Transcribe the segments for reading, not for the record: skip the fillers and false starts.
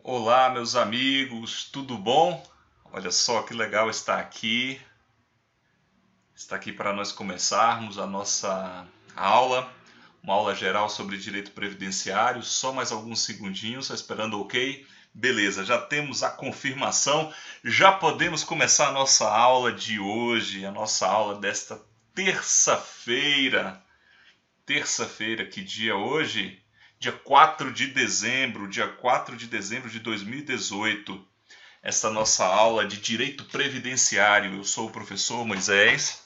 Olá, meus amigos, tudo bom? Olha só que legal estar aqui. Está aqui para nós começarmos a nossa aula, uma aula geral sobre direito previdenciário. Só mais alguns segundinhos, só esperando ok. Beleza, já temos a confirmação. Já podemos começar a nossa aula de hoje, a nossa aula desta terça-feira. Terça-feira, que dia é hoje? Dia 4 de dezembro, dia 4 de dezembro de 2018. Essa nossa aula de Direito Previdenciário. Eu sou o professor Moisés.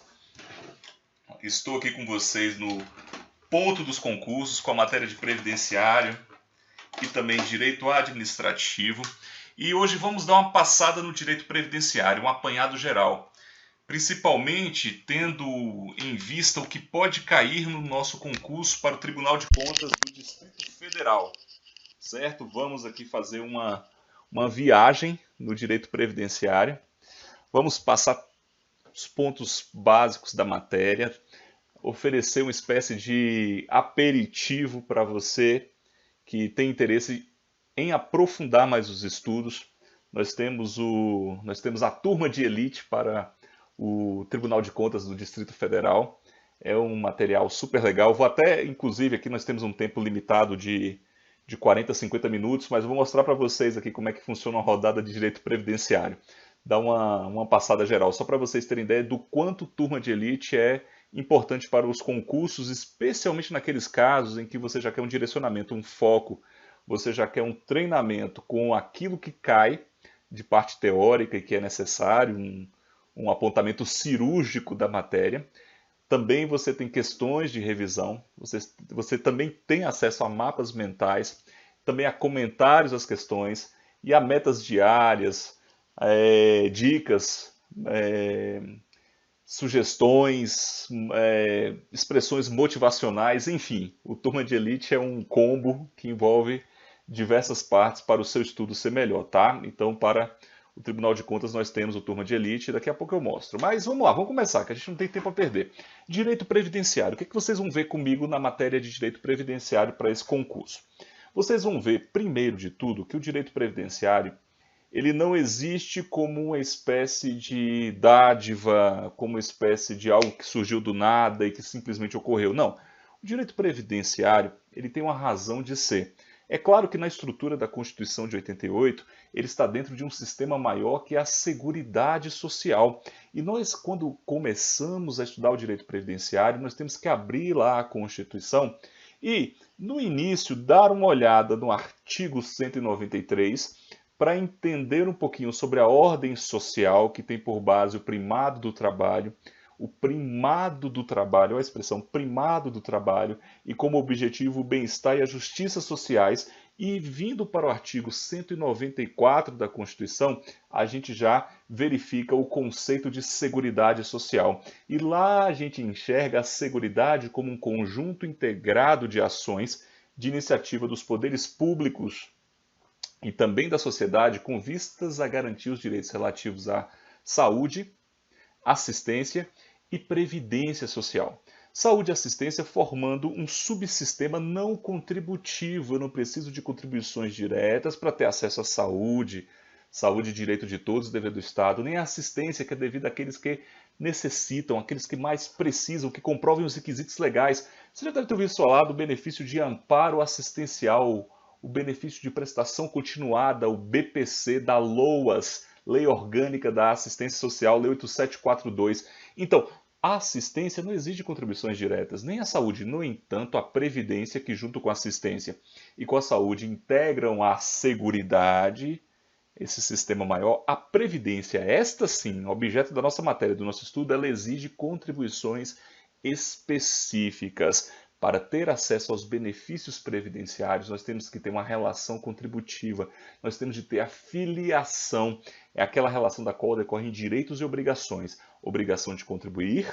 Estou aqui com vocês no ponto dos concursos com a matéria de Previdenciário e também Direito Administrativo. E hoje vamos dar uma passada no Direito Previdenciário, um apanhado geral. Principalmente tendo em vista o que pode cair no nosso concurso para o Tribunal de Contas do Distrito Federal. Certo? Vamos aqui fazer uma viagem no direito previdenciário. Vamos passar os pontos básicos da matéria, oferecer uma espécie de aperitivo para você que tem interesse em aprofundar mais os estudos. Nós temos a turma de elite para o Tribunal de Contas do Distrito Federal. É um material super legal. Vou até, inclusive, aqui nós temos um tempo limitado de 40 a 50 minutos, mas eu vou mostrar para vocês aqui como é que funciona uma rodada de direito previdenciário. Dar uma passada geral, só para vocês terem ideia do quanto turma de elite é importante para os concursos, especialmente naqueles casos em que você já quer um direcionamento, um foco, você já quer um treinamento com aquilo que cai de parte teórica e que é necessário, um apontamento cirúrgico da matéria. Também você tem questões de revisão, você também tem acesso a mapas mentais, também a comentários às questões e a metas diárias, dicas, sugestões, expressões motivacionais, enfim. O Turma de Elite é um combo que envolve diversas partes para o seu estudo ser melhor, tá? Então, para o Tribunal de Contas nós temos o Turma de Elite, daqui a pouco eu mostro. Mas vamos lá, vamos começar, que a gente não tem tempo a perder. Direito Previdenciário. O que vocês vão ver comigo na matéria de Direito Previdenciário para esse concurso? Vocês vão ver, primeiro de tudo, que o Direito Previdenciário ele não existe como uma espécie de dádiva, como uma espécie de algo que surgiu do nada e que simplesmente ocorreu. Não. O direito previdenciário ele tem uma razão de ser. É claro que na estrutura da Constituição de 88, ele está dentro de um sistema maior que é a Seguridade Social. E nós, quando começamos a estudar o direito previdenciário, nós temos que abrir lá a Constituição e, no início, dar uma olhada no artigo 193, para entender um pouquinho sobre a ordem social que tem por base o primado do trabalho, a expressão primado do trabalho, e como objetivo o bem-estar e a justiça sociais. E vindo para o artigo 194 da Constituição, a gente já verifica o conceito de seguridade social. E lá a gente enxerga a seguridade como um conjunto integrado de ações de iniciativa dos poderes públicos e também da sociedade com vistas a garantir os direitos relativos à saúde, assistência e previdência social. Saúde e assistência formando um subsistema não contributivo. Eu não preciso de contribuições diretas para ter acesso à saúde. Saúde, direito de todos, dever do Estado, nem a assistência que é devida àqueles que necessitam, aqueles que mais precisam, que comprovem os requisitos legais. Você já deve ter ouvido falar do benefício de amparo assistencial, o benefício de prestação continuada, o BPC da LOAS, Lei Orgânica da Assistência Social, Lei 8742. Então, a assistência não exige contribuições diretas, nem a saúde. No entanto, a previdência, que junto com a assistência e com a saúde integram a seguridade, esse sistema maior, a previdência, esta sim, objeto da nossa matéria, do nosso estudo, ela exige contribuições específicas. Para ter acesso aos benefícios previdenciários, nós temos que ter uma relação contributiva, nós temos de ter a filiação, é aquela relação da qual decorrem direitos e obrigações. Obrigação de contribuir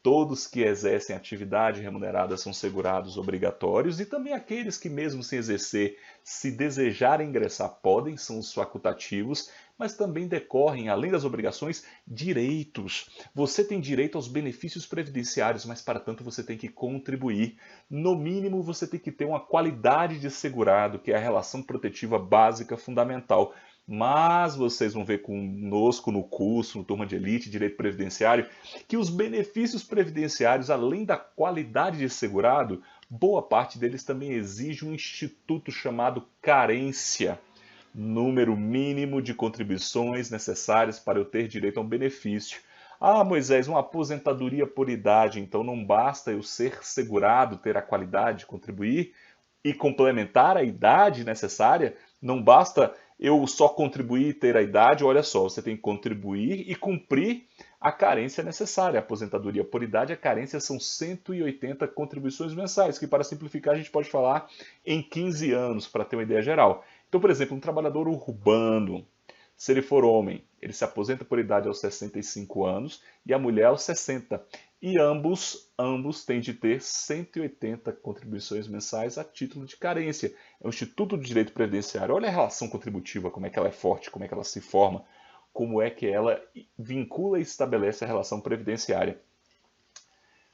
Todos que exercem atividade remunerada são segurados obrigatórios e também aqueles que, mesmo sem exercer, se desejarem ingressar, podem, são os facultativos, mas também decorrem, além das obrigações, direitos. Você tem direito aos benefícios previdenciários, mas para tanto você tem que contribuir. No mínimo, você tem que ter uma qualidade de segurado, que é a relação protetiva básica fundamental. Mas vocês vão ver conosco no curso, no Turma de Elite, Direito Previdenciário, que os benefícios previdenciários, além da qualidade de segurado, boa parte deles também exige um instituto chamado carência. Número mínimo de contribuições necessárias para eu ter direito a um benefício. Ah, Moisés, uma aposentadoria por idade, então não basta eu ser segurado, ter a qualidade de contribuir e complementar a idade necessária? Não basta eu só contribuir e ter a idade? Olha só, você tem que contribuir e cumprir a carência necessária. A aposentadoria por idade, a carência são 180 contribuições mensais, que para simplificar a gente pode falar em 15 anos, para ter uma ideia geral. Então, por exemplo, um trabalhador urbano, se ele for homem, ele se aposenta por idade aos 65 anos e a mulher aos 60. E ambos têm de ter 180 contribuições mensais a título de carência. É o Instituto do Direito Previdenciário. Olha a relação contributiva, como é que ela é forte, como é que ela se forma, como é que ela vincula e estabelece a relação previdenciária.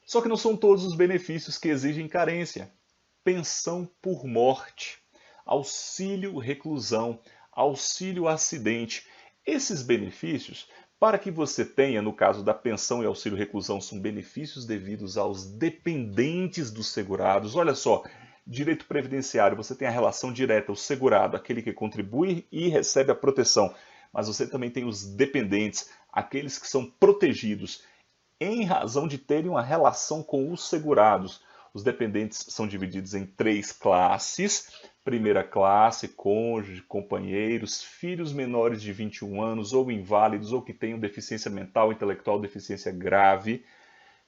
Só que não são todos os benefícios que exigem carência. Pensão por morte, auxílio reclusão, auxílio acidente. Esses benefícios, para que você tenha, no caso da pensão e auxílio reclusão, são benefícios devidos aos dependentes dos segurados. Olha só, direito previdenciário, você tem a relação direta, o segurado, aquele que contribui e recebe a proteção. Mas você também tem os dependentes, aqueles que são protegidos em razão de terem uma relação com os segurados. Os dependentes são divididos em 3 classes. Primeira classe, cônjuge, companheiros, filhos menores de 21 anos ou inválidos ou que tenham deficiência mental, intelectual, deficiência grave.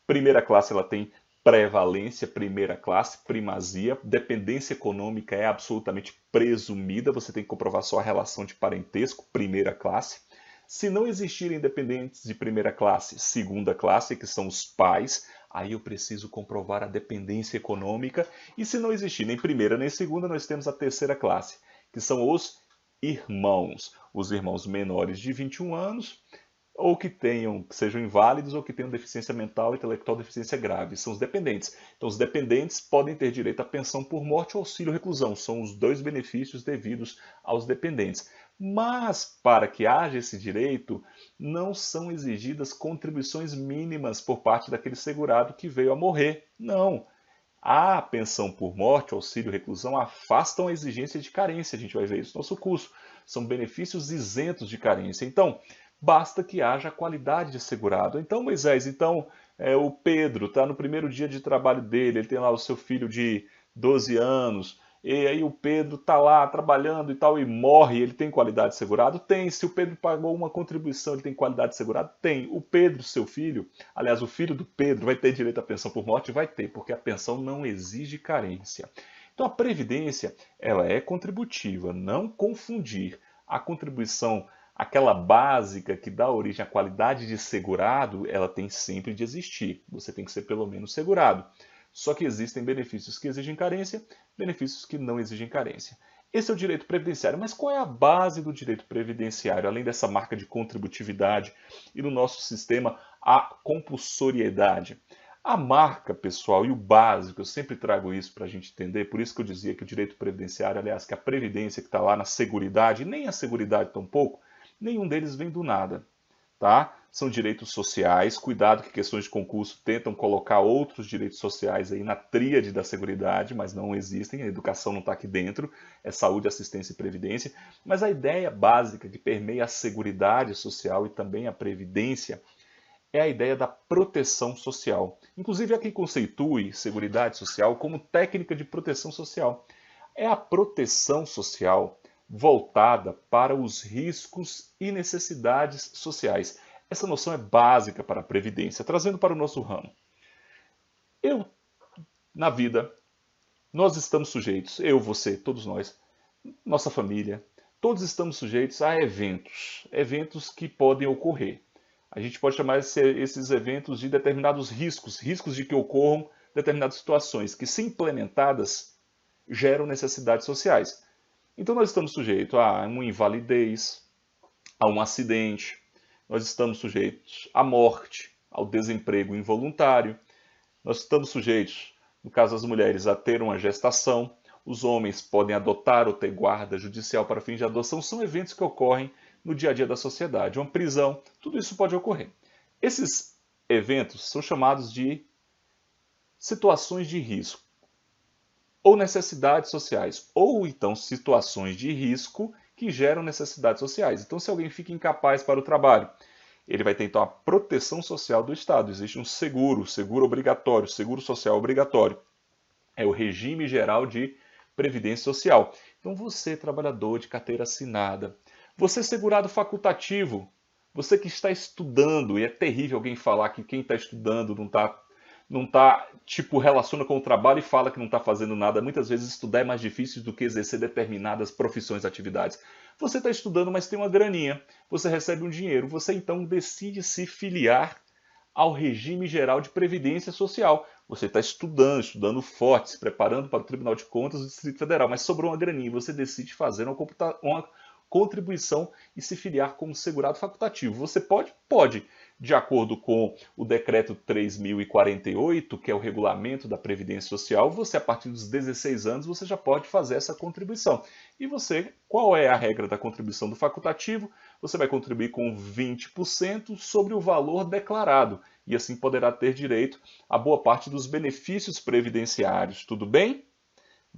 Primeira classe ela tem prevalência, primeira classe, primazia, dependência econômica é absolutamente presumida, você tem que comprovar só a relação de parentesco, primeira classe. Se não existirem dependentes de primeira classe, segunda classe, que são os pais, aí eu preciso comprovar a dependência econômica. E se não existir nem primeira nem segunda, nós temos a terceira classe, que são os irmãos. Os irmãos menores de 21 anos, ou que sejam inválidos, ou que tenham deficiência mental, intelectual, deficiência grave. São os dependentes. Então, os dependentes podem ter direito à pensão por morte ou auxílio reclusão. São os 2 benefícios devidos aos dependentes. Mas, para que haja esse direito, não são exigidas contribuições mínimas por parte daquele segurado que veio a morrer. Não. A pensão por morte, auxílio reclusão, afastam a exigência de carência. A gente vai ver isso no nosso curso. São benefícios isentos de carência. Então, basta que haja qualidade de segurado. Então, Moisés, o Pedro está no primeiro dia de trabalho dele, ele tem lá o seu filho de 12 anos, e aí o Pedro está lá trabalhando e tal, e morre, ele tem qualidade de segurado? Tem. Se o Pedro pagou uma contribuição, ele tem qualidade de segurado? Tem. O Pedro, seu filho, aliás, o filho do Pedro, vai ter direito à pensão por morte? Vai ter, porque a pensão não exige carência. Então, a Previdência, ela é contributiva, não confundir a contribuição, aquela básica que dá origem à qualidade de segurado, ela tem sempre de existir. Você tem que ser pelo menos segurado. Só que existem benefícios que exigem carência, benefícios que não exigem carência. Esse é o direito previdenciário. Mas qual é a base do direito previdenciário? Além dessa marca de contributividade e no nosso sistema a compulsoriedade. A marca, pessoal, e o básico, eu sempre trago isso para a gente entender, por isso que eu dizia que o direito previdenciário, aliás, que a previdência que está lá na seguridade, nem a seguridade tampouco, nenhum deles vem do nada. Tá? São direitos sociais, cuidado que questões de concurso tentam colocar outros direitos sociais aí na tríade da seguridade, mas não existem, a educação não está aqui dentro, é saúde, assistência e previdência, mas a ideia básica que permeia a seguridade social e também a previdência é a ideia da proteção social. Inclusive há quem conceitue seguridade social como técnica de proteção social. É a proteção social voltada para os riscos e necessidades sociais. Essa noção é básica para a Previdência, trazendo para o nosso ramo. Na vida, nós estamos sujeitos, eu, você, todos nós, nossa família, todos estamos sujeitos a eventos que podem ocorrer. A gente pode chamar esses eventos de determinados riscos, riscos de que ocorram determinadas situações que, se implementadas, geram necessidades sociais. Então nós estamos sujeitos a uma invalidez, a um acidente, nós estamos sujeitos à morte, ao desemprego involuntário, nós estamos sujeitos, no caso das mulheres, a ter uma gestação, os homens podem adotar ou ter guarda judicial para fins de adoção, são eventos que ocorrem no dia a dia da sociedade, uma prisão, tudo isso pode ocorrer. Esses eventos são chamados de situações de risco, ou necessidades sociais, ou então situações de risco que geram necessidades sociais. Então, se alguém fica incapaz para o trabalho, ele vai ter então a proteção social do Estado. Existe um seguro, seguro obrigatório, seguro social obrigatório. É o regime geral de previdência social. Então, você, trabalhador de carteira assinada, você segurado facultativo, você que está estudando, e é terrível alguém falar que quem está estudando não tá, tipo, relaciona com o trabalho e fala que não está fazendo nada. Muitas vezes estudar é mais difícil do que exercer determinadas profissões, atividades. Você está estudando, mas tem uma graninha, você recebe um dinheiro, você então decide se filiar ao regime geral de previdência social. Você está estudando forte, se preparando para o Tribunal de Contas do Distrito Federal, mas sobrou uma graninha e você decide fazer uma contribuição e se filiar como segurado facultativo. Você pode? Pode. De acordo com o decreto 3048, que é o regulamento da Previdência Social, você, a partir dos 16 anos, você já pode fazer essa contribuição. E você, qual é a regra da contribuição do facultativo? Você vai contribuir com 20% sobre o valor declarado e assim poderá ter direito a boa parte dos benefícios previdenciários. Tudo bem?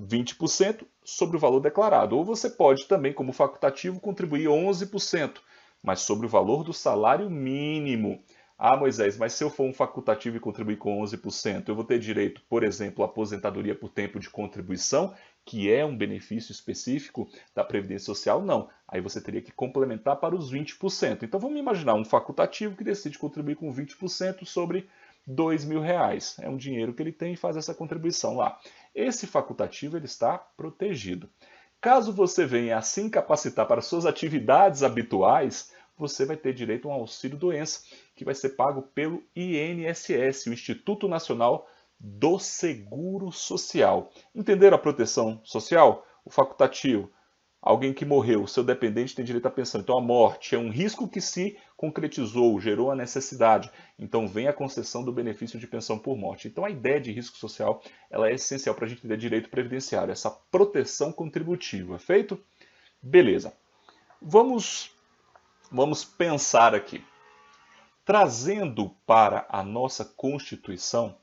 20% sobre o valor declarado. Ou você pode também, como facultativo, contribuir 11%, mas sobre o valor do salário mínimo. Ah, Moisés, mas se eu for um facultativo e contribuir com 11%, eu vou ter direito, por exemplo, à aposentadoria por tempo de contribuição, que é um benefício específico da Previdência Social? Não. Aí você teria que complementar para os 20%. Então vamos imaginar um facultativo que decide contribuir com 20% sobre R$ 2.000. É um dinheiro que ele tem e faz essa contribuição lá. Esse facultativo ele está protegido. Caso você venha a se incapacitar para suas atividades habituais, você vai ter direito a um auxílio-doença, que vai ser pago pelo INSS, o Instituto Nacional do Seguro Social. Entenderam a proteção social? O facultativo. Alguém que morreu, seu dependente tem direito à pensão. Então a morte é um risco que se concretizou, gerou a necessidade. Então vem a concessão do benefício de pensão por morte. Então a ideia de risco social ela é essencial para a gente ter direito previdenciário, essa proteção contributiva. Feito? Beleza. Vamos pensar aqui. Trazendo para a nossa Constituição,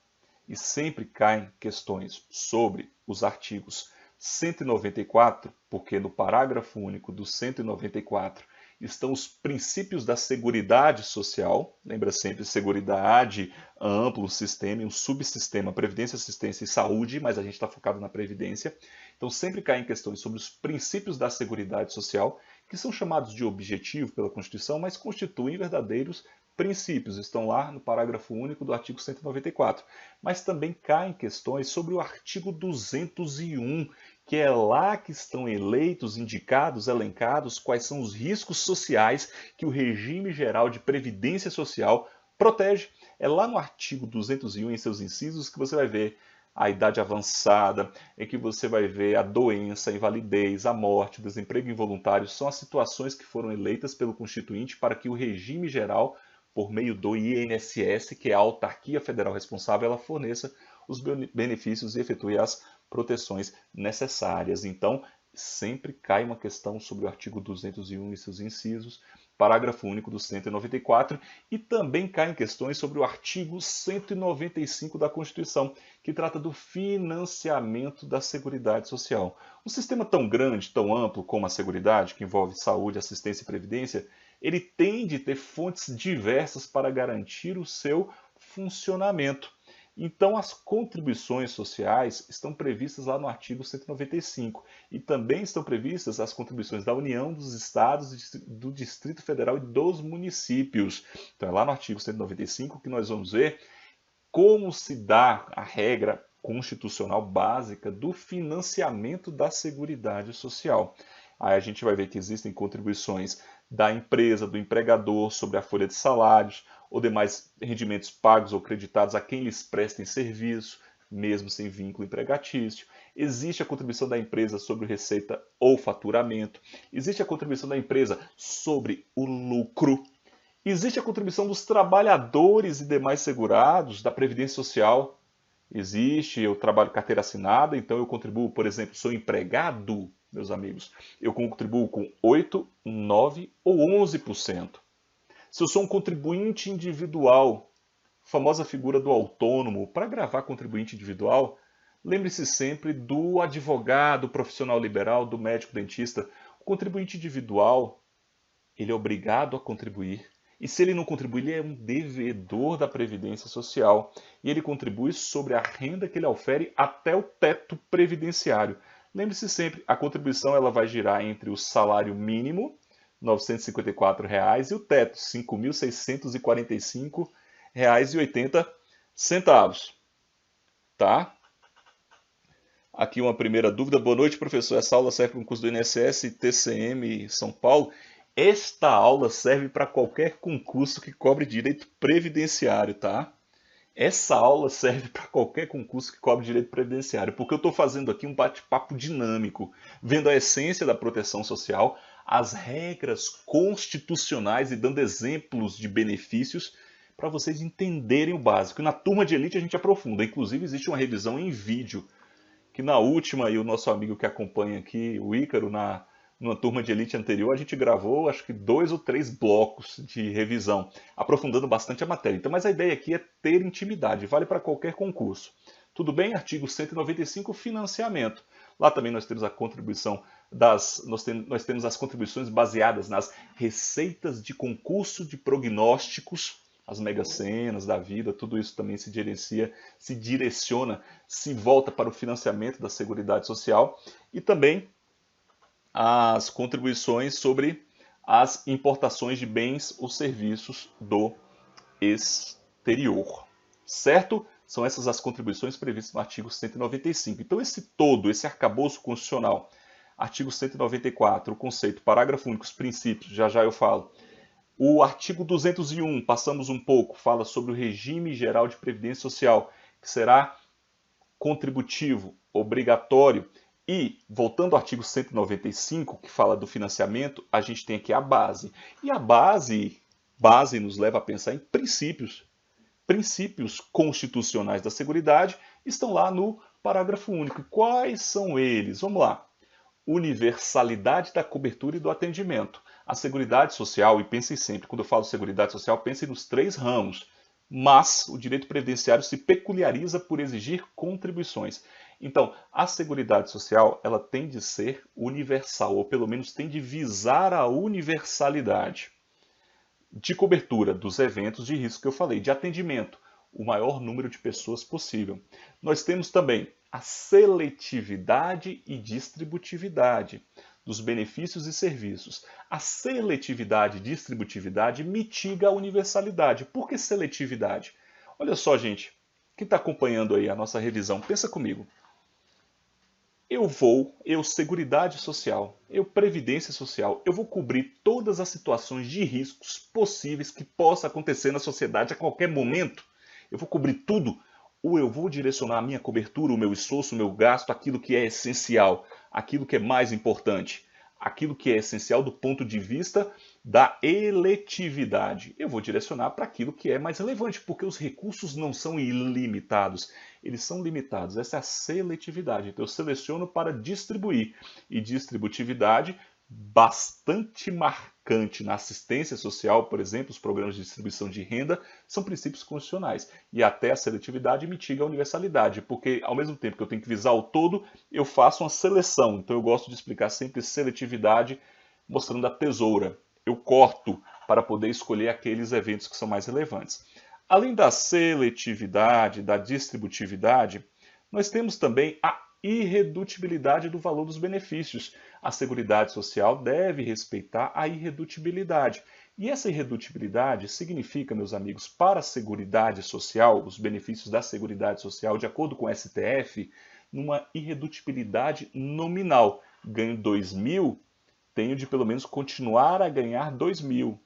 e sempre caem questões sobre os artigos 194, porque no parágrafo único do 194 estão os princípios da Seguridade Social. Lembra sempre, Seguridade, amplo sistema e um subsistema, Previdência, Assistência e Saúde, mas a gente está focado na Previdência. Então sempre caem questões sobre os princípios da Seguridade Social, que são chamados de objetivo pela Constituição, mas constituem verdadeiros princípios, estão lá no parágrafo único do artigo 194. Mas também caem questões sobre o artigo 201, que é lá que estão eleitos, indicados, elencados quais são os riscos sociais que o regime geral de previdência social protege. É lá no artigo 201, em seus incisos, que você vai ver a idade avançada, em que você vai ver a doença, a invalidez, a morte, o desemprego involuntário, são as situações que foram eleitas pelo Constituinte para que o regime geral, por meio do INSS, que é a autarquia federal responsável, ela forneça os benefícios e efetue as proteções necessárias. Então, sempre cai uma questão sobre o artigo 201 e seus incisos, parágrafo único do 194, e também caem questões sobre o artigo 195 da Constituição, que trata do financiamento da Seguridade Social. Um sistema tão grande, tão amplo como a Seguridade, que envolve saúde, assistência e previdência, ele tem de ter fontes diversas para garantir o seu funcionamento. Então, as contribuições sociais estão previstas lá no artigo 195 e também estão previstas as contribuições da União, dos Estados, do Distrito Federal e dos municípios. Então, é lá no artigo 195 que nós vamos ver como se dá a regra constitucional básica do financiamento da Seguridade Social. Aí a gente vai ver que existem contribuições da empresa, do empregador, sobre a folha de salários, ou demais rendimentos pagos ou creditados a quem lhes prestem serviço, mesmo sem vínculo empregatício. Existe a contribuição da empresa sobre receita ou faturamento. Existe a contribuição da empresa sobre o lucro. Existe a contribuição dos trabalhadores e demais segurados da Previdência Social. Existe, eu trabalho carteira assinada, então eu contribuo, por exemplo, sou empregado, meus amigos, eu contribuo com 8, 9 ou 11%. Se eu sou um contribuinte individual, famosa figura do autônomo, para gravar contribuinte individual, lembre-se sempre do advogado, profissional liberal, do médico dentista. O contribuinte individual, ele é obrigado a contribuir. E se ele não contribuir, ele é um devedor da Previdência Social. E ele contribui sobre a renda que ele ofere até o teto previdenciário. Lembre-se sempre, a contribuição ela vai girar entre o salário mínimo, R$ 954, e o teto, R$ 5.645,80. Tá? Aqui uma primeira dúvida. Boa noite, professor. Essa aula serve para um curso do INSS e TCM São Paulo? Esta aula serve para qualquer concurso que cobre direito previdenciário, tá? Essa aula serve para qualquer concurso que cobre direito previdenciário, porque eu estou fazendo aqui um bate-papo dinâmico, vendo a essência da proteção social, as regras constitucionais e dando exemplos de benefícios para vocês entenderem o básico. E na turma de elite a gente aprofunda, inclusive existe uma revisão em vídeo, que na última, e o nosso amigo que acompanha aqui, o Ícaro, numa turma de elite anterior, a gente gravou acho que 2 ou 3 blocos de revisão, aprofundando bastante a matéria. Então, mas a ideia aqui é ter intimidade, vale para qualquer concurso. Tudo bem? Artigo 195, financiamento. Lá também nós temos a contribuição nós temos as contribuições baseadas nas receitas de concurso de prognósticos, as mega-senas da vida, tudo isso também se direciona, se volta para o financiamento da Seguridade Social e também as contribuições sobre as importações de bens ou serviços do exterior. Certo? São essas as contribuições previstas no artigo 195. Então, esse arcabouço constitucional, artigo 194, o conceito, parágrafo único, os princípios, já já eu falo. O artigo 201, passamos um pouco, fala sobre o regime geral de previdência social, que será contributivo, obrigatório. E, voltando ao artigo 195, que fala do financiamento, a gente tem aqui a base. E a base nos leva a pensar em princípios. Princípios constitucionais da Seguridade estão lá no parágrafo único. Quais são eles? Vamos lá. Universalidade da cobertura e do atendimento. A Seguridade Social, e pensem sempre, quando eu falo Seguridade Social, pensem nos 3 ramos. Mas o direito previdenciário se peculiariza por exigir contribuições. Então, a Seguridade Social ela tem de ser universal, ou pelo menos tem de visar a universalidade de cobertura dos eventos de risco que eu falei, de atendimento, o maior número de pessoas possível. Nós temos também a seletividade e distributividade dos benefícios e serviços. A seletividade e distributividade mitiga a universalidade. Por que seletividade? Olha só, gente, quem está acompanhando aí a nossa revisão, pensa comigo. Eu Seguridade Social, eu Previdência Social, eu vou cobrir todas as situações de riscos possíveis que possa acontecer na sociedade a qualquer momento. Eu vou cobrir tudo, ou eu vou direcionar a minha cobertura, o meu esforço, o meu gasto, aquilo que é essencial, aquilo que é mais importante, aquilo que é essencial do ponto de vista da eletividade. Eu vou direcionar para aquilo que é mais relevante, porque os recursos não são ilimitados, eles são limitados. Essa é a seletividade. Então eu seleciono para distribuir. E distributividade, bastante marcante na assistência social, por exemplo, os programas de distribuição de renda, são princípios constitucionais. E até a seletividade mitiga a universalidade, porque ao mesmo tempo que eu tenho que visar o todo, eu faço uma seleção. Então eu gosto de explicar sempre seletividade mostrando a tesoura. Eu corto para poder escolher aqueles eventos que são mais relevantes. Além da seletividade, da distributividade, nós temos também a irredutibilidade do valor dos benefícios. A Seguridade Social deve respeitar a irredutibilidade. E essa irredutibilidade significa, meus amigos, para a Seguridade Social, os benefícios da Seguridade Social, de acordo com o STF, numa irredutibilidade nominal. Ganho 2.000, tenho de pelo menos continuar a ganhar 2.000.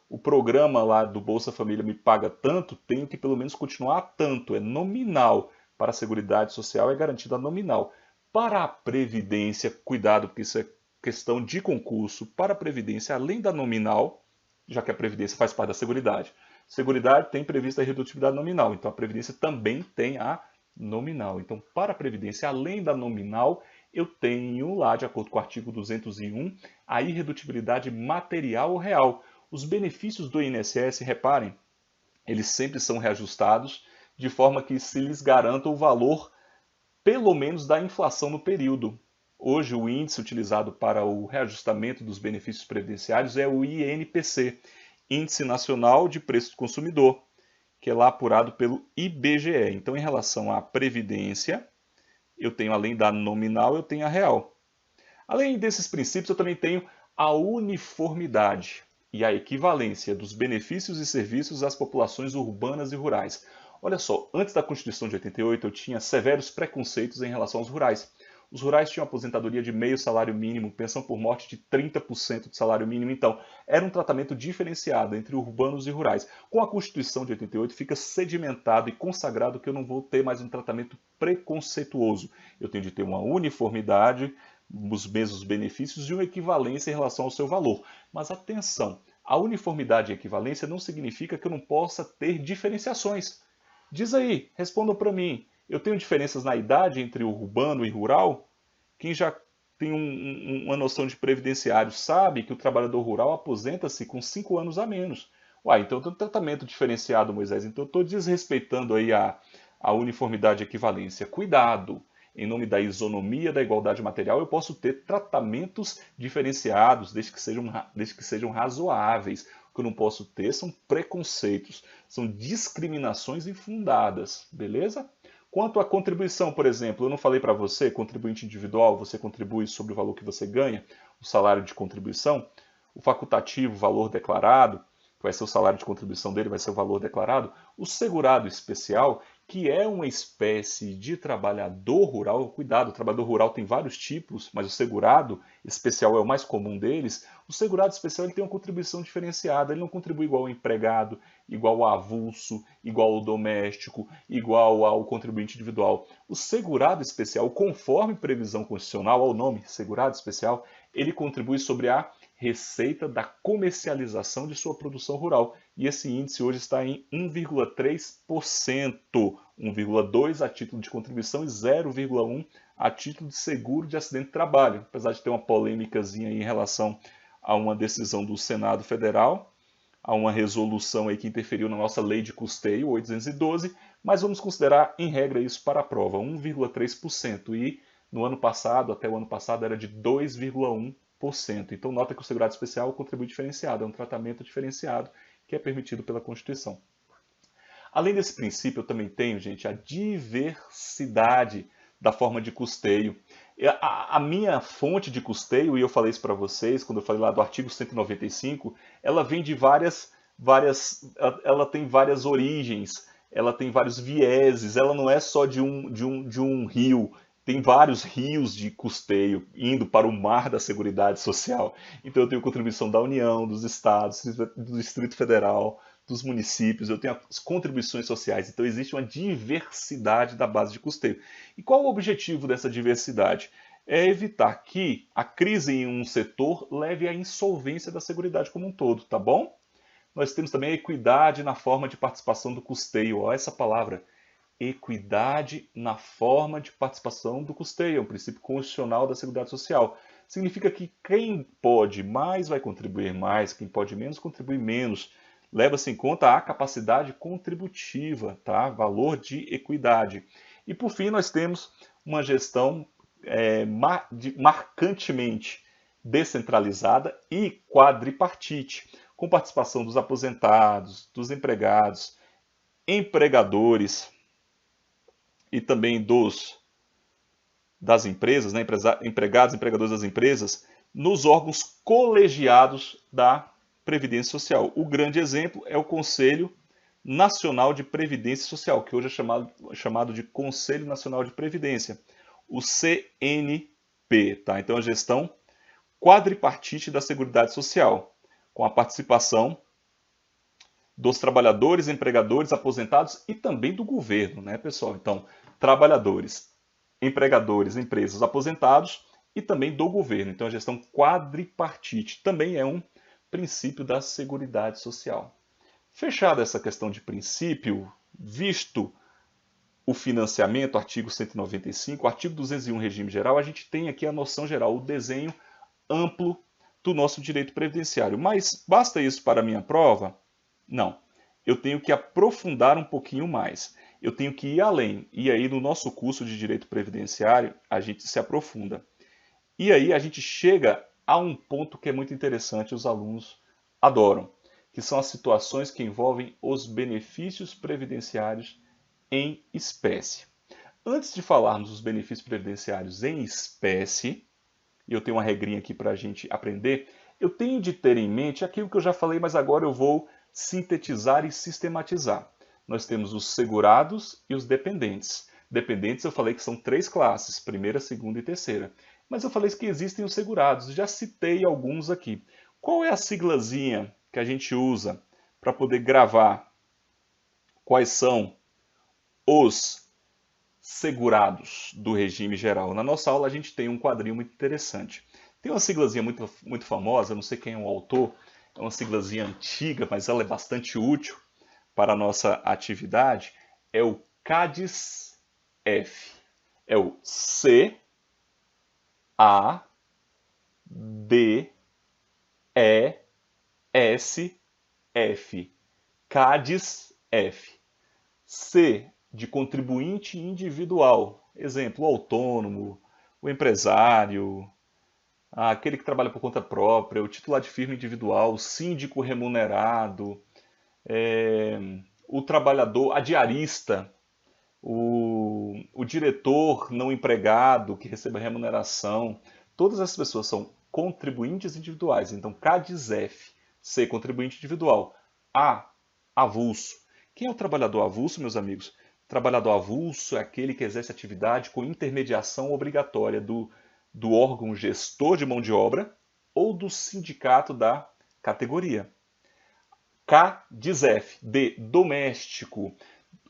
O programa lá do Bolsa Família me paga tanto, tenho que pelo menos continuar tanto, é nominal. Para a Seguridade Social é garantida nominal. Para a Previdência, cuidado, porque isso é questão de concurso, para a Previdência, além da nominal, já que a Previdência faz parte da Seguridade, Seguridade tem prevista a redutibilidade nominal, então a Previdência também tem a nominal. Então, para a Previdência, além da nominal, eu tenho lá, de acordo com o artigo 201, a irredutibilidade material ou real. Os benefícios do INSS, reparem, eles sempre são reajustados de forma que se lhes garanta o valor, pelo menos, da inflação no período. Hoje, o índice utilizado para o reajustamento dos benefícios previdenciários é o INPC, Índice Nacional de Preço do Consumidor, que é lá apurado pelo IBGE. Então, em relação à Previdência, eu tenho, além da nominal, eu tenho a real. Além desses princípios, eu também tenho a uniformidade e a equivalência dos benefícios e serviços às populações urbanas e rurais. Olha só, antes da Constituição de 88, eu tinha severos preconceitos em relação aos rurais. Os rurais tinham aposentadoria de meio salário mínimo, pensão por morte de 30% do salário mínimo. Então, era um tratamento diferenciado entre urbanos e rurais. Com a Constituição de 88, fica sedimentado e consagrado que eu não vou ter mais um tratamento preconceituoso. Eu tenho de ter uma uniformidade, os mesmos benefícios e uma equivalência em relação ao seu valor. Mas atenção, a uniformidade e equivalência não significa que eu não possa ter diferenciações. Diz aí, respondam para mim. Eu tenho diferenças na idade entre urbano e rural? Quem já tem uma noção de previdenciário sabe que o trabalhador rural aposenta-se com 5 anos a menos. Uai, então eu tenho um tratamento diferenciado, Moisés. Então eu estou desrespeitando aí a uniformidade e equivalência. Cuidado! Em nome da isonomia da igualdade material, eu posso ter tratamentos diferenciados, desde que sejam razoáveis. O que eu não posso ter são preconceitos, são discriminações infundadas, beleza? Quanto à contribuição, por exemplo, eu não falei para você, contribuinte individual, você contribui sobre o valor que você ganha, o salário de contribuição, o facultativo, valor declarado, que vai ser o salário de contribuição dele, vai ser o valor declarado, o segurado especial, que é uma espécie de trabalhador rural. Cuidado, o trabalhador rural tem vários tipos, mas o segurado especial é o mais comum deles. O segurado especial ele tem uma contribuição diferenciada, ele não contribui igual ao empregado, igual ao avulso, igual ao doméstico, igual ao contribuinte individual. O segurado especial, conforme previsão constitucional, ao nome segurado especial, ele contribui sobre a receita da comercialização de sua produção rural. E esse índice hoje está em 1,3%, 1,2% a título de contribuição e 0,1% a título de seguro de acidente de trabalho. Apesar de ter uma polêmicazinha aí em relação a uma decisão do Senado Federal, a uma resolução aí que interferiu na nossa lei de custeio, 812, mas vamos considerar em regra isso para a prova, 1,3%. E no ano passado, até o ano passado, era de 2,1%. Então nota que o segurado especial é um contribuinte diferenciado, é um tratamento diferenciado que é permitido pela Constituição. Além desse princípio, eu também tenho, gente, a diversidade da forma de custeio. A minha fonte de custeio, e eu falei isso para vocês quando eu falei lá do artigo 195, ela vem de ela tem várias origens, ela tem vários vieses, ela não é só de um rio. Tem vários rios de custeio indo para o mar da Seguridade Social. Então eu tenho contribuição da União, dos estados, do Distrito Federal, dos municípios, eu tenho as contribuições sociais. Então existe uma diversidade da base de custeio. E qual o objetivo dessa diversidade? É evitar que a crise em um setor leve à insolvência da Seguridade como um todo, tá bom? Nós temos também a equidade na forma de participação do custeio. Ó, essa palavra, equidade na forma de participação do custeio, é um princípio constitucional da Seguridade Social. Significa que quem pode mais vai contribuir mais, quem pode menos contribui menos. Leva-se em conta a capacidade contributiva, tá? Valor de equidade. E por fim, nós temos uma gestão marcantemente descentralizada e quadripartite, com participação dos aposentados, dos empregados, empregadores e também das empresas, né, empregados, empregadores das empresas, nos órgãos colegiados da Previdência Social. O grande exemplo é o Conselho Nacional de Previdência Social, que hoje é chamado de Conselho Nacional de Previdência, o CNP. Tá? Então, a gestão quadripartite da Seguridade Social, com a participação dos trabalhadores, empregadores, aposentados e também do governo, né, pessoal? Então, trabalhadores, empregadores, empresas, aposentados e também do governo. Então, a gestão quadripartite também é um princípio da Seguridade Social. Fechada essa questão de princípio, visto o financiamento, artigo 195, artigo 201, regime geral, a gente tem aqui a noção geral, o desenho amplo do nosso direito previdenciário. Mas basta isso para a minha prova? Não. Eu tenho que aprofundar um pouquinho mais. Eu tenho que ir além. E aí, no nosso curso de direito previdenciário, a gente se aprofunda. E aí, a gente chega a um ponto que é muito interessante, os alunos adoram, que são as situações que envolvem os benefícios previdenciários em espécie. Antes de falarmos dos benefícios previdenciários em espécie, e eu tenho uma regrinha aqui para a gente aprender, eu tenho de ter em mente aquilo que eu já falei, mas agora eu vou sintetizar e sistematizar. Nós temos os segurados e os dependentes. Dependentes eu falei que são 3 classes, primeira, segunda e terceira. Mas eu falei que existem os segurados, já citei alguns aqui. Qual é a siglazinha que a gente usa para poder gravar quais são os segurados do regime geral? Na nossa aula a gente tem um quadrinho muito interessante. Tem uma siglazinha muito famosa, não sei quem é o autor, é uma siglazinha antiga, mas ela é bastante útil para a nossa atividade, é o CADES-F. É o C-A-D-E-S-F. CADES-F. C de contribuinte individual. Exemplo, o autônomo, o empresário, aquele que trabalha por conta própria, o titular de firma individual, o síndico remunerado, o trabalhador, a diarista, o diretor não empregado que recebe remuneração. Todas essas pessoas são contribuintes individuais. Então, CADES-F, C, contribuinte individual. A, avulso. Quem é o trabalhador avulso, meus amigos? Trabalhador avulso é aquele que exerce atividade com intermediação obrigatória do órgão gestor de mão de obra ou do sindicato da categoria. CADES-F, D, doméstico.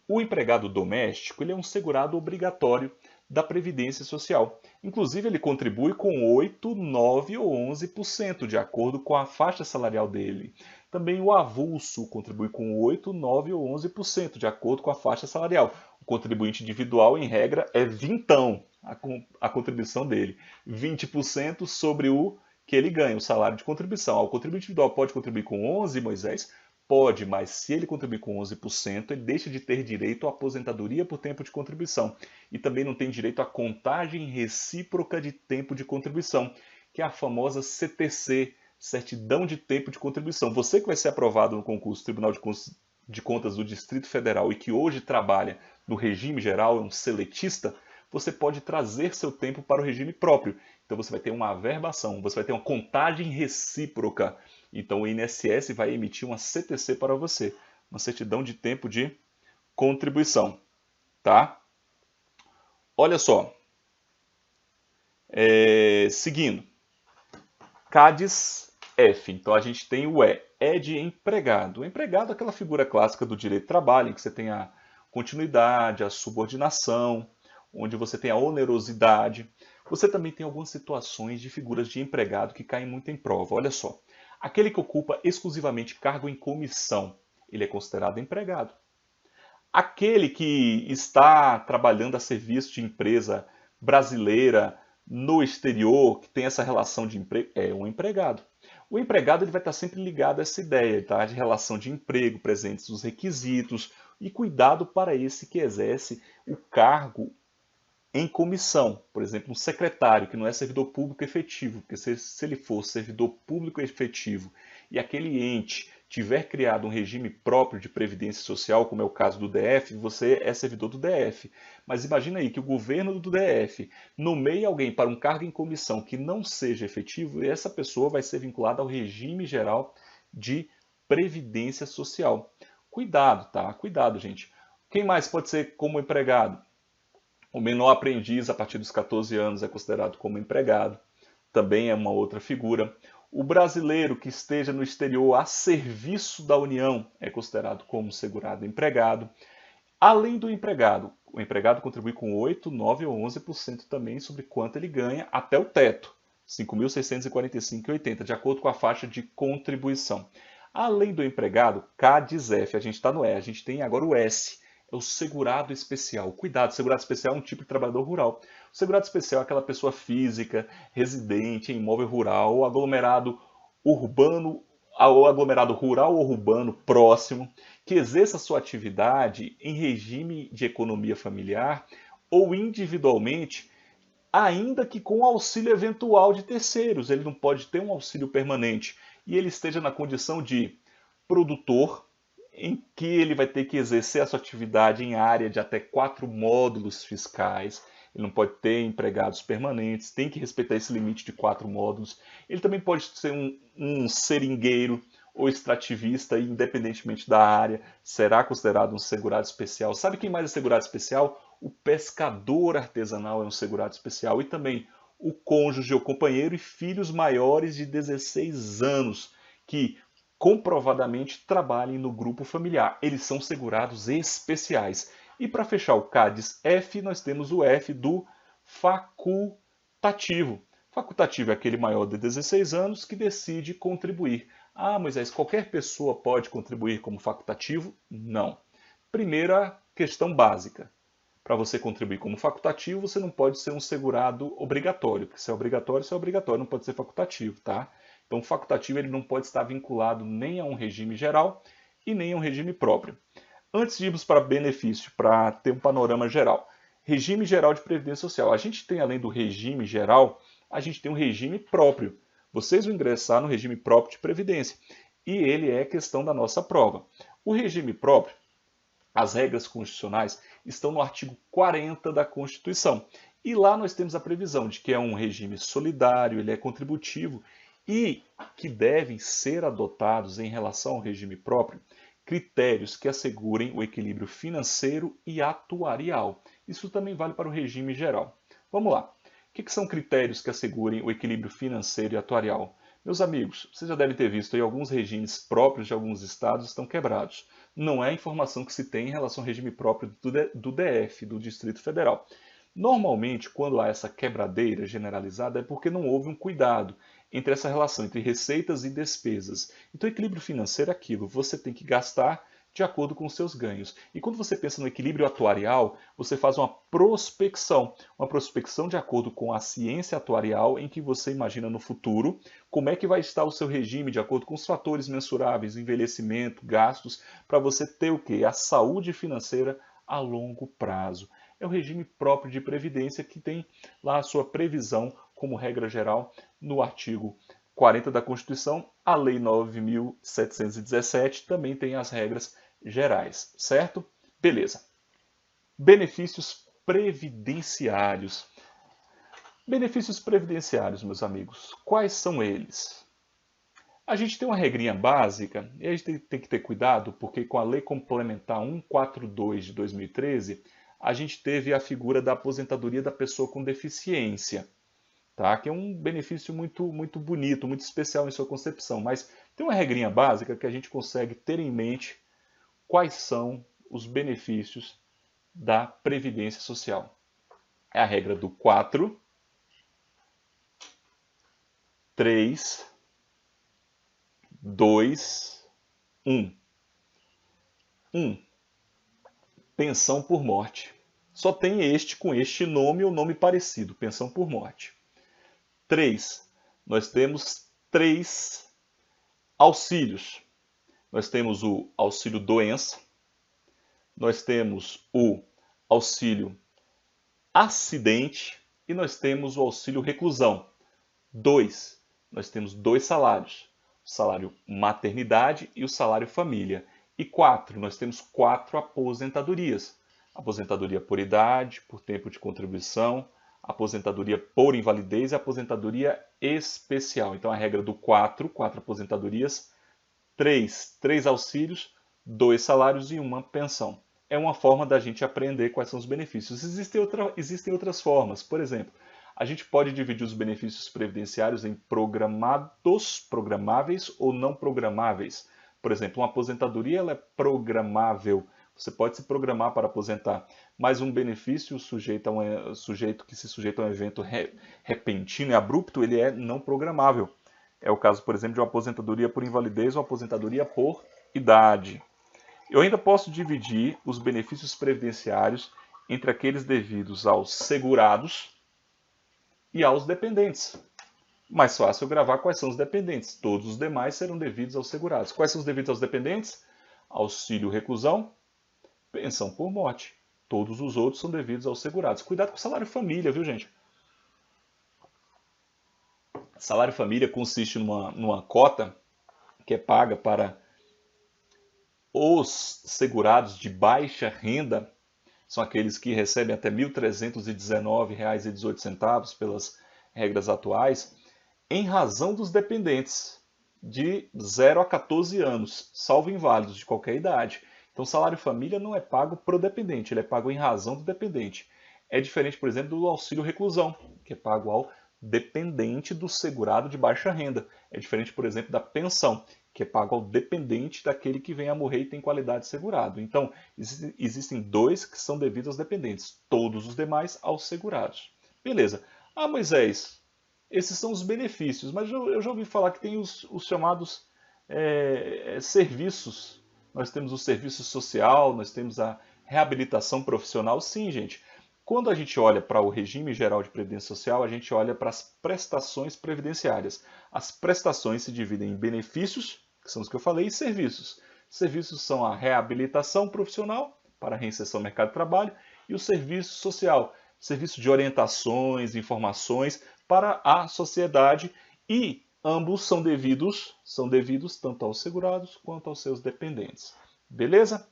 O empregado doméstico ele é um segurado obrigatório da Previdência Social. Inclusive, ele contribui com 8, 9 ou 11%, de acordo com a faixa salarial dele. Também o avulso contribui com 8, 9 ou 11%, de acordo com a faixa salarial. O contribuinte individual, em regra, é vintão a contribuição dele. 20% sobre o que ele ganha, o salário de contribuição. O contribuinte individual pode contribuir com 11, Moisés? Pode, mas se ele contribuir com 11%, ele deixa de ter direito à aposentadoria por tempo de contribuição. E também não tem direito à contagem recíproca de tempo de contribuição, que é a famosa CTC, Certidão de Tempo de Contribuição. Você que vai ser aprovado no concurso Tribunal de Contas do Distrito Federal e que hoje trabalha no regime geral, é um seletista, você pode trazer seu tempo para o regime próprio. Então você vai ter uma averbação, você vai ter uma contagem recíproca. Então o INSS vai emitir uma CTC para você, uma certidão de tempo de contribuição, tá? Olha só, seguindo, CADES-F, então a gente tem o E de empregado. O empregado é aquela figura clássica do direito do trabalho, em que você tem a continuidade, a subordinação, onde você tem a onerosidade. Você também tem algumas situações de figuras de empregado que caem muito em prova. Olha só, aquele que ocupa exclusivamente cargo em comissão, ele é considerado empregado. Aquele que está trabalhando a serviço de empresa brasileira no exterior, que tem essa relação de emprego, é um empregado. O empregado ele vai estar sempre ligado a essa ideia, tá? De relação de emprego, presentes os requisitos e cuidado para esse que exerce o cargo em comissão. Por exemplo, um secretário que não é servidor público efetivo, porque se ele for servidor público efetivo e aquele ente tiver criado um regime próprio de previdência social, como é o caso do DF, você é servidor do DF. Mas imagina aí que o governo do DF nomeie alguém para um cargo em comissão que não seja efetivo e essa pessoa vai ser vinculada ao regime geral de previdência social. Cuidado, tá? Cuidado, gente. Quem mais pode ser como empregado? O menor aprendiz, a partir dos 14 anos, é considerado como empregado. também é uma outra figura. O brasileiro que esteja no exterior a serviço da União é considerado como segurado empregado. Além do empregado, o empregado contribui com 8, 9 ou 11% também sobre quanto ele ganha até o teto, 5.645,80, de acordo com a faixa de contribuição. Além do empregado, K diz F, a gente está no E, a gente tem agora o S, é o segurado especial. Cuidado, segurado especial é um tipo de trabalhador rural. O segurado especial é aquela pessoa física, residente em imóvel rural, ou aglomerado urbano, ou aglomerado rural ou urbano próximo, que exerça sua atividade em regime de economia familiar ou individualmente, ainda que com auxílio eventual de terceiros. Ele não pode ter um auxílio permanente e ele esteja na condição de produtor, em que ele vai ter que exercer a sua atividade em área de até 4 módulos fiscais. Ele não pode ter empregados permanentes, tem que respeitar esse limite de 4 módulos. Ele também pode ser um seringueiro ou extrativista, independentemente da área, será considerado um segurado especial. Sabe quem mais é segurado especial? O pescador artesanal é um segurado especial e também o cônjuge ou companheiro e filhos maiores de 16 anos que comprovadamente trabalhem no grupo familiar. Eles são segurados especiais. E para fechar o CADES F, nós temos o F do facultativo. Facultativo é aquele maior de 16 anos que decide contribuir. Ah, Moisés, qualquer pessoa pode contribuir como facultativo? Não. Primeira questão básica. Para você contribuir como facultativo, você não pode ser um segurado obrigatório. Porque se é obrigatório, não pode ser facultativo, tá? Então, o facultativo ele não pode estar vinculado nem a um regime geral e nem a um regime próprio. Antes de irmos para benefício, para ter um panorama geral. Regime geral de previdência social. A gente tem, além do regime geral, a gente tem um regime próprio. Vocês vão ingressar no regime próprio de previdência. E ele é questão da nossa prova. O regime próprio, as regras constitucionais, estão no artigo 40 da Constituição. E lá nós temos a previsão de que é um regime solidário, ele é contributivo e que devem ser adotados em relação ao regime próprio critérios que assegurem o equilíbrio financeiro e atuarial. Isso também vale para o regime geral. Vamos lá. O que são critérios que assegurem o equilíbrio financeiro e atuarial? Meus amigos, vocês já devem ter visto aí alguns regimes próprios de alguns estados estão quebrados. Não é a informação que se tem em relação ao regime próprio do DF, do Distrito Federal. Normalmente, quando há essa quebradeira generalizada, é porque não houve um cuidado entre essa relação entre receitas e despesas. Então, o equilíbrio financeiro é aquilo, você tem que gastar de acordo com os seus ganhos. E quando você pensa no equilíbrio atuarial, você faz uma prospecção de acordo com a ciência atuarial, em que você imagina no futuro como é que vai estar o seu regime de acordo com os fatores mensuráveis, envelhecimento, gastos, para você ter o quê? A saúde financeira a longo prazo. É o regime próprio de previdência que tem lá a sua previsão como regra geral no artigo 40 da Constituição. A Lei 9.717 também tem as regras gerais, certo? Beleza. Benefícios previdenciários. Benefícios previdenciários, meus amigos, quais são eles? A gente tem uma regrinha básica e a gente tem que ter cuidado porque com a Lei Complementar 142 de 2013, a gente teve a figura da aposentadoria da pessoa com deficiência, tá? Que é um benefício muito bonito, muito especial em sua concepção, mas tem uma regrinha básica que a gente consegue ter em mente quais são os benefícios da Previdência Social. É a regra do 4, 3, 2, 1. 1. Pensão por morte. Só tem este com este nome ou nome parecido, pensão por morte. 3. Nós temos 3 auxílios. Nós temos o auxílio doença, nós temos o auxílio acidente e nós temos o auxílio reclusão. 2. Nós temos 2 salários, o salário maternidade e o salário família. E 4. Nós temos 4 aposentadorias. Aposentadoria por idade, por tempo de contribuição, aposentadoria por invalidez e aposentadoria especial. Então a regra do 4 aposentadorias, 3 auxílios, 2 salários e 1 pensão. É uma forma da gente aprender quais são os benefícios. Existem outras formas. Por exemplo, A gente pode dividir os benefícios previdenciários em programados, programáveis ou não programáveis. Por exemplo, uma aposentadoria ela é programável. Você pode se programar para aposentar, mas um benefício sujeito que se sujeita a um evento repentino e abrupto, ele é não programável. É o caso, por exemplo, de uma aposentadoria por invalidez ou aposentadoria por idade. Eu ainda posso dividir os benefícios previdenciários entre aqueles devidos aos segurados e aos dependentes. Mais fácil eu gravar quais são os dependentes. Todos os demais serão devidos aos segurados. Quais são os devidos aos dependentes? Auxílio reclusão, pensão por morte. Todos os outros são devidos aos segurados. Cuidado com o salário família, viu, gente? Salário família consiste numa cota que é paga para os segurados de baixa renda, são aqueles que recebem até R$ 1.319,18 pelas regras atuais, em razão dos dependentes de 0 a 14 anos, salvo inválidos de qualquer idade. Então, o salário família não é pago para o dependente, ele é pago em razão do dependente. É diferente, por exemplo, do auxílio reclusão, que é pago ao dependente do segurado de baixa renda. É diferente, por exemplo, da pensão, que é pago ao dependente daquele que vem a morrer e tem qualidade de segurado. Então, existem dois que são devidos aos dependentes, todos os demais aos segurados. Beleza. Ah, Moisés, esses são os benefícios, mas eu já ouvi falar que tem os chamados serviços. Nós temos o serviço social, nós temos a reabilitação profissional. Sim, gente. Quando a gente olha para o regime geral de previdência social, a gente olha para as prestações previdenciárias. As prestações se dividem em benefícios, que são os que eu falei, e serviços. Serviços são a reabilitação profissional, para a reinserção no mercado de trabalho, e o serviço social, serviço de orientações, informações para a sociedade, e ambos são devidos tanto aos segurados quanto aos seus dependentes. Beleza?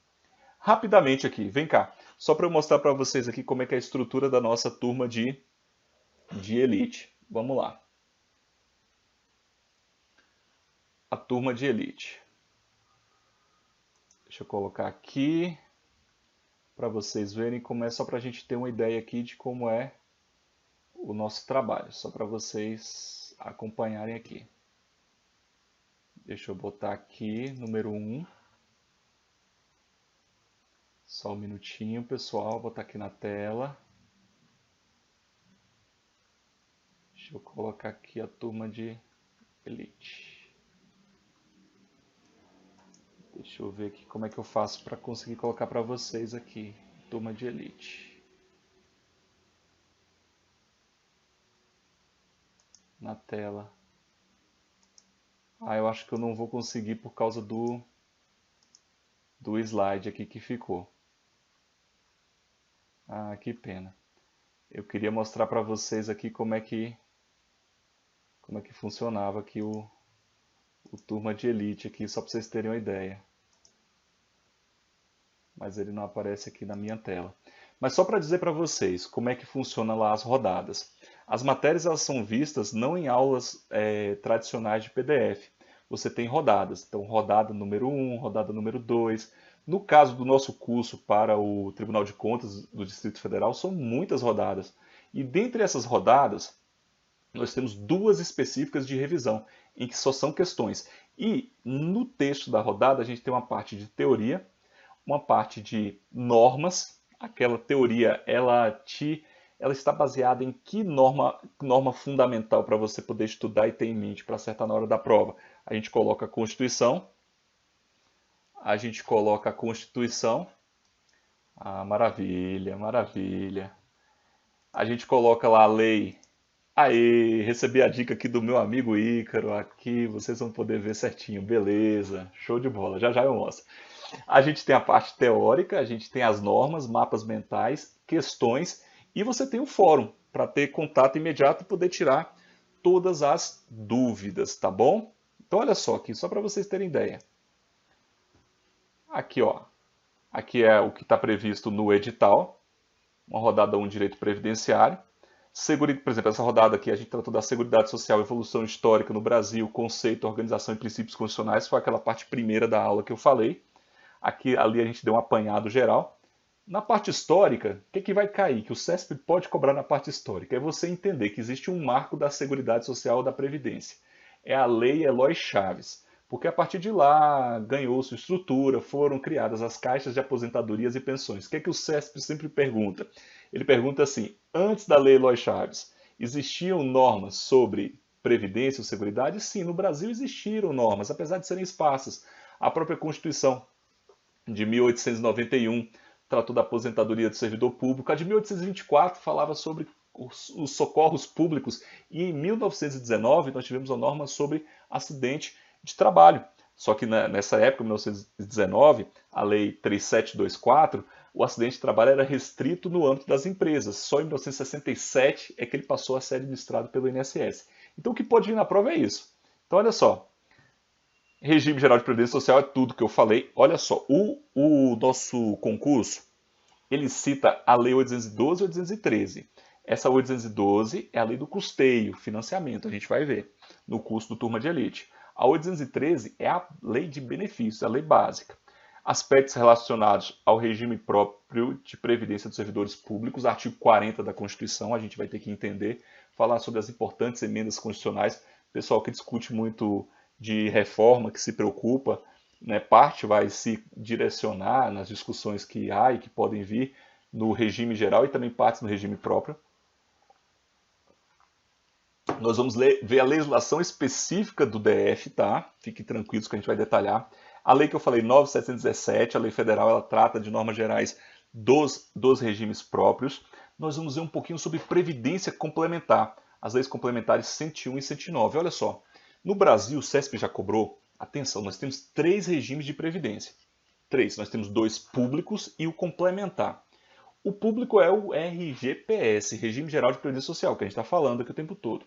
Rapidamente aqui, vem cá. Só para eu mostrar para vocês aqui como é que é a estrutura da nossa turma de elite. Vamos lá. A turma de elite. Deixa eu colocar aqui para vocês verem como é, só para a gente ter uma ideia aqui de como é o nosso trabalho. Só para vocês acompanharem aqui. Deixa eu botar aqui, número 1. Só um minutinho, pessoal. Vou botar aqui na tela. Deixa eu colocar aqui a turma de elite. Deixa eu ver aqui como é que eu faço para conseguir colocar para vocês aqui. Turma de elite. Na tela. Ah, eu acho que eu não vou conseguir por causa do slide aqui que ficou. Ah, que pena. Eu queria mostrar para vocês aqui como é que funcionava aqui o turma de elite aqui, só para vocês terem uma ideia. Mas ele não aparece aqui na minha tela. Mas só para dizer para vocês como é que funciona lá as rodadas. As matérias elas são vistas não em aulas tradicionais de PDF. Você tem rodadas. Então, rodada número 1, rodada número 2. No caso do nosso curso para o Tribunal de Contas do Distrito Federal, são muitas rodadas. E dentre essas rodadas, nós temos duas específicas de revisão, em que só são questões. E no texto da rodada, a gente tem uma parte de teoria, uma parte de normas. Aquela teoria, ela está baseada em que norma fundamental para você poder estudar e ter em mente para acertar na hora da prova? A gente coloca a Constituição. Ah, maravilha, maravilha. A gente coloca lá a lei. Aê, recebi a dica aqui do meu amigo Ícaro. Aqui vocês vão poder ver certinho. Beleza, show de bola. Já já eu mostro. A gente tem a parte teórica, a gente tem as normas, mapas mentais, questões e você tem o fórum para ter contato imediato e poder tirar todas as dúvidas, tá bom? Então olha só aqui, só para vocês terem ideia. Aqui, ó. Aqui é o que está previsto no edital. Uma rodada 1, direito previdenciário. Por exemplo, essa rodada aqui a gente tratou da Seguridade Social, evolução histórica no Brasil, conceito, organização e princípios constitucionais. Foi aquela parte primeira da aula que eu falei. Ali a gente deu um apanhado geral. Na parte histórica, o que vai cair? Que o CESP pode cobrar na parte histórica? É você entender que existe um marco da Seguridade Social da Previdência. É a Lei Eloy Chaves. Porque a partir de lá ganhou sua estrutura, foram criadas as caixas de aposentadorias e pensões. O que é que o CESP sempre pergunta? Ele pergunta assim: antes da Lei Eloy Chaves, existiam normas sobre previdência ou seguridade? Sim, no Brasil existiram normas, apesar de serem esparsas. A própria Constituição de 1891 tratou da aposentadoria do servidor público. A de 1824 falava sobre os socorros públicos. E em 1919 nós tivemos uma norma sobre acidente de trabalho. Só que nessa época, 1919, a Lei 3724, o acidente de trabalho era restrito no âmbito das empresas. Só em 1967 é que ele passou a ser administrado pelo INSS. Então o que pode vir na prova é isso. Então olha só, regime geral de previdência social é tudo que eu falei. Olha só, o nosso concurso, ele cita a Lei 812 e 813. Essa 812 é a lei do custeio, financiamento, a gente vai ver no curso do Turma de Elite. A 813 é a lei de benefícios, a lei básica. Aspectos relacionados ao regime próprio de previdência dos servidores públicos, artigo 40 da Constituição, a gente vai ter que entender, falar sobre as importantes emendas constitucionais. Pessoal que discute muito de reforma, que se preocupa, né, parte vai se direcionar nas discussões que há e que podem vir no regime geral e também partes no regime próprio. Nós vamos ver a legislação específica do DF, tá? Fiquem tranquilos que a gente vai detalhar. A lei que eu falei, 9.717, a lei federal, ela trata de normas gerais dos regimes próprios. Nós vamos ver um pouquinho sobre previdência complementar, as leis complementares 101 e 109. Olha só, no Brasil, o CESP já cobrou, atenção, nós temos 3 regimes de previdência. 3, nós temos 2 públicos e o complementar. O público é o RGPS, Regime Geral de Previdência Social, que a gente está falando aqui o tempo todo.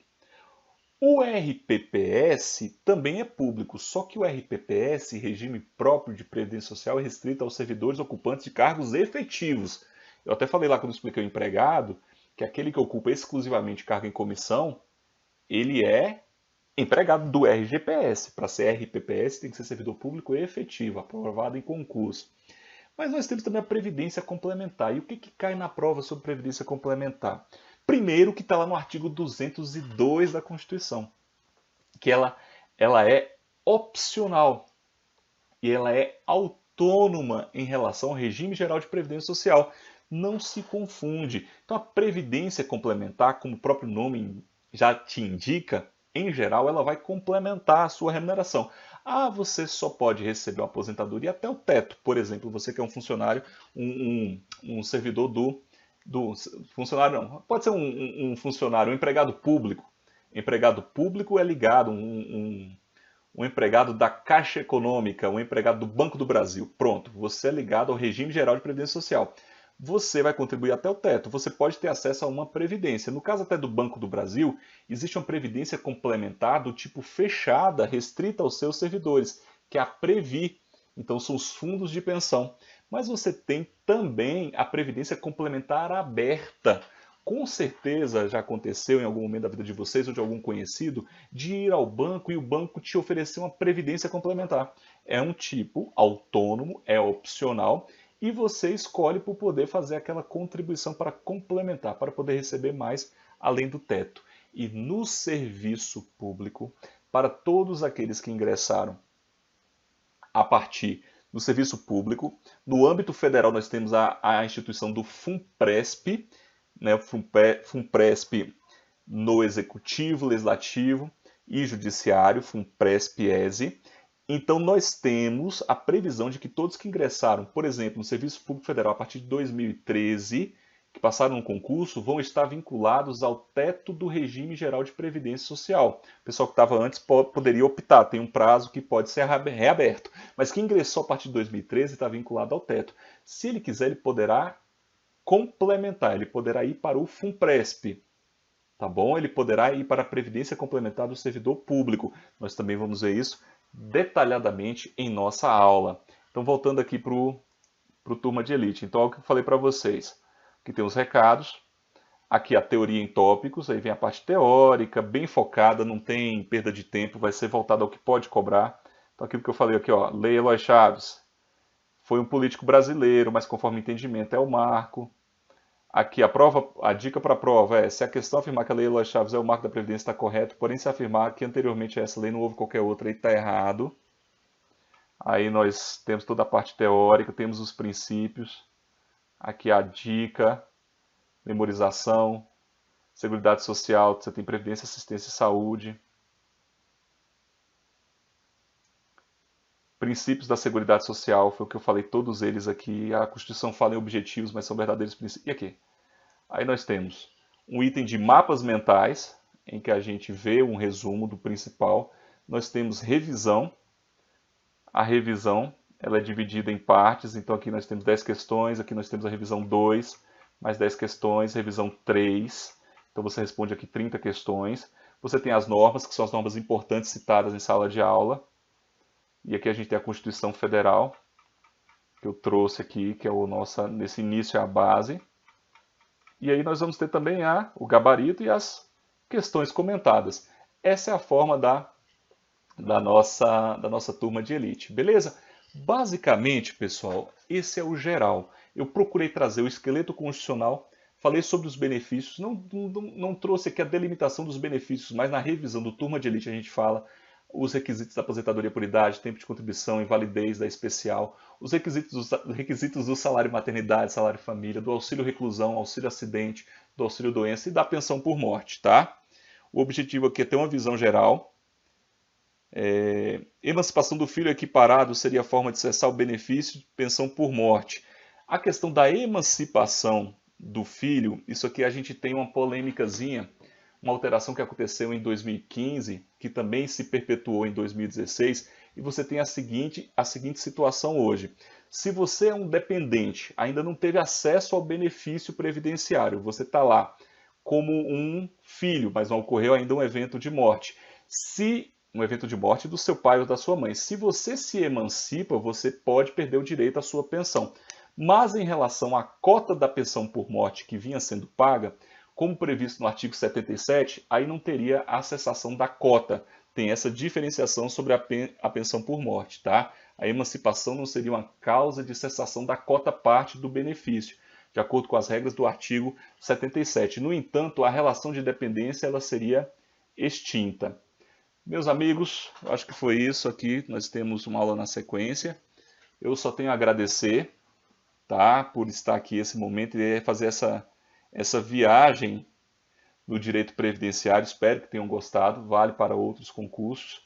O RPPS também é público, só que o RPPS, Regime Próprio de Previdência Social, é restrito aos servidores ocupantes de cargos efetivos. Eu até falei lá quando expliquei o empregado, que aquele que ocupa exclusivamente cargo em comissão, ele é empregado do RGPS. Para ser RPPS tem que ser servidor público efetivo, aprovado em concurso. Mas nós temos também a previdência complementar. E o que cai na prova sobre previdência complementar? Primeiro, que está lá no artigo 202 da Constituição, que ela é opcional e ela é autônoma em relação ao regime geral de previdência social. Não se confunde. Então, a previdência complementar, como o próprio nome já te indica, em geral, ela vai complementar a sua remuneração. Ah, você só pode receber uma aposentadoria até o teto. Por exemplo, você que é um funcionário, um servidor do funcionário não, pode ser um funcionário, um empregado público. Empregado público é ligado, um empregado da Caixa Econômica, um empregado do Banco do Brasil. Pronto, você é ligado ao regime geral de previdência social. Você vai contribuir até o teto, você pode ter acesso a uma previdência. No caso até do Banco do Brasil, existe uma previdência complementar do tipo fechada, restrita aos seus servidores, que é a Previ. Então são os fundos de pensão. Mas você tem também a previdência complementar aberta. Com certeza já aconteceu em algum momento da vida de vocês ou de algum conhecido de ir ao banco e o banco te oferecer uma previdência complementar. É um tipo autônomo, é opcional e você escolhe por poder fazer aquela contribuição para complementar, para poder receber mais além do teto. E no serviço público, para todos aqueles que ingressaram a partir do serviço público, no âmbito federal nós temos a instituição do FUNPRESP, né, o FUNPRESP no Executivo, Legislativo e Judiciário, FUNPRESP-ESE. Então nós temos a previsão de que todos que ingressaram, por exemplo, no Serviço Público Federal a partir de 2013, que passaram no concurso, vão estar vinculados ao teto do regime geral de previdência social. O pessoal que estava antes poderia optar, tem um prazo que pode ser reaberto. Mas quem ingressou a partir de 2013 está vinculado ao teto. Se ele quiser, ele poderá complementar, ele poderá ir para o FUNPRESP, tá bom? Ele poderá ir para a Previdência Complementar do Servidor Público. Nós também vamos ver isso detalhadamente em nossa aula. Então, voltando aqui para o Turma de Elite. Então, é o que eu falei para vocês. Aqui tem os recados. Aqui a teoria em tópicos. Aí vem a parte teórica, bem focada, não tem perda de tempo, vai ser voltada ao que pode cobrar. Então, aquilo que eu falei aqui, ó, Lei Eloy Chaves. Foi um político brasileiro, mas conforme entendimento é o marco. Aqui a dica para a prova é: se a questão afirmar que a Lei Eloy Chaves é o marco da Previdência, está correto, porém se afirmar que anteriormente a essa lei não houve qualquer outra, aí está errado. Aí nós temos toda a parte teórica, temos os princípios. Aqui a dica, memorização, Seguridade Social, você tem Previdência, Assistência e Saúde. Princípios da Seguridade Social, foi o que eu falei, todos eles aqui. A Constituição fala em objetivos, mas são verdadeiros princípios. E aqui? Aí nós temos um item de mapas mentais, em que a gente vê um resumo do principal. Nós temos revisão. A revisão ela é dividida em partes, então aqui nós temos 10 questões, aqui nós temos a revisão 2, mais 10 questões, revisão 3. Então você responde aqui 30 questões. Você tem as normas, que são as normas importantes citadas em sala de aula. E aqui a gente tem a Constituição Federal, que eu trouxe aqui, que é nesse início é a base. E aí nós vamos ter também o gabarito e as questões comentadas. Essa é a forma da nossa turma de elite, beleza? Basicamente, pessoal, esse é o geral. Eu procurei trazer o esqueleto constitucional, falei sobre os benefícios, não trouxe aqui a delimitação dos benefícios, mas na revisão do turma de elite a gente fala os requisitos da aposentadoria por idade, tempo de contribuição, invalidez da especial, os requisitos do salário maternidade, salário família, do auxílio reclusão, auxílio acidente, do auxílio doença e da pensão por morte, tá? O objetivo aqui é ter uma visão geral. Emancipação do filho equiparado seria a forma de cessar o benefício de pensão por morte. A questão da emancipação do filho, isso aqui a gente tem uma polêmicazinha, uma alteração que aconteceu em 2015, que também se perpetuou em 2016, e você tem a seguinte situação hoje. Se você é um dependente, ainda não teve acesso ao benefício previdenciário, você está lá como um filho, mas não ocorreu ainda um evento de morte. Um evento de morte do seu pai ou da sua mãe. Se você se emancipa, você pode perder o direito à sua pensão. Mas em relação à cota da pensão por morte que vinha sendo paga, como previsto no artigo 77, aí não teria a cessação da cota. Tem essa diferenciação sobre a pensão por morte, tá? A emancipação não seria uma causa de cessação da cota parte do benefício, de acordo com as regras do artigo 77. No entanto, a relação de dependência ela seria extinta. Meus amigos, acho que foi isso aqui. Nós temos uma aula na sequência. Eu só tenho a agradecer, tá, por estar aqui esse momento e fazer essa viagem no direito previdenciário. Espero que tenham gostado. Vale para outros concursos,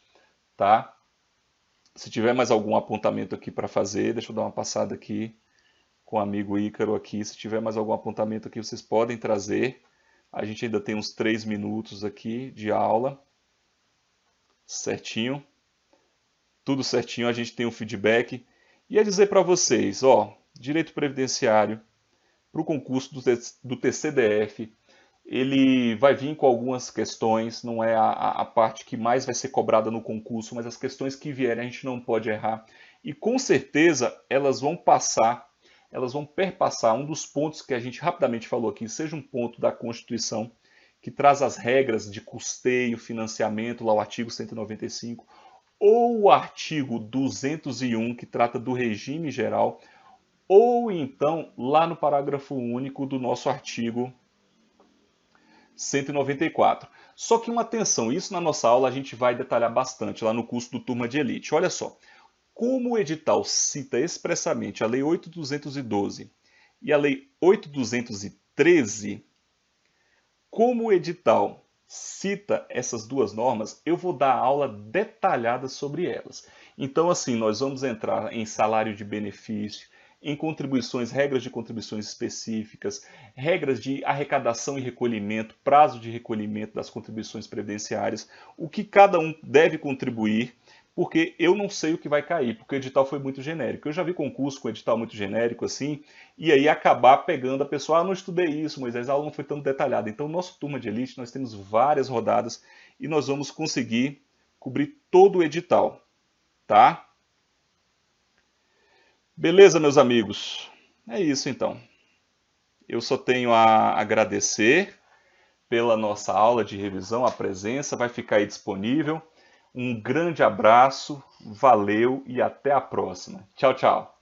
tá? Se tiver mais algum apontamento aqui para fazer, deixa eu dar uma passada aqui com o amigo Ícaro aqui. Se tiver mais algum apontamento aqui, vocês podem trazer. A gente ainda tem uns 3 minutos aqui de aula. Certinho. Tudo certinho, a gente tem um feedback. E é dizer para vocês, direito previdenciário para o concurso do TCDF, ele vai vir com algumas questões, não é a parte que mais vai ser cobrada no concurso, mas as questões que vierem a gente não pode errar. E com certeza elas vão perpassar um dos pontos que a gente rapidamente falou aqui, seja um ponto da Constituição, que traz as regras de custeio, financiamento, lá o artigo 195, ou o artigo 201, que trata do regime geral, ou então lá no parágrafo único do nosso artigo 194. Só que uma atenção, isso na nossa aula a gente vai detalhar bastante lá no curso do Turma de Elite. Olha só, como o edital cita expressamente a Lei 8.212 e a Lei 8.213, como o edital cita essas duas normas, eu vou dar aula detalhada sobre elas. Então, assim, nós vamos entrar em salário de benefício, em contribuições, regras de contribuições específicas, regras de arrecadação e recolhimento, prazo de recolhimento das contribuições previdenciárias, o que cada um deve contribuir, porque eu não sei o que vai cair, porque o edital foi muito genérico. Eu já vi concurso com edital muito genérico assim, e aí acabar pegando a pessoa, não estudei isso, Moisés, a aula não foi tão detalhada. Então, nosso Turma de Elite, nós temos várias rodadas e nós vamos conseguir cobrir todo o edital, tá? Beleza, meus amigos? É isso então. Eu só tenho a agradecer pela nossa aula de revisão, a presença vai ficar aí disponível. Um grande abraço, valeu e até a próxima. Tchau, tchau.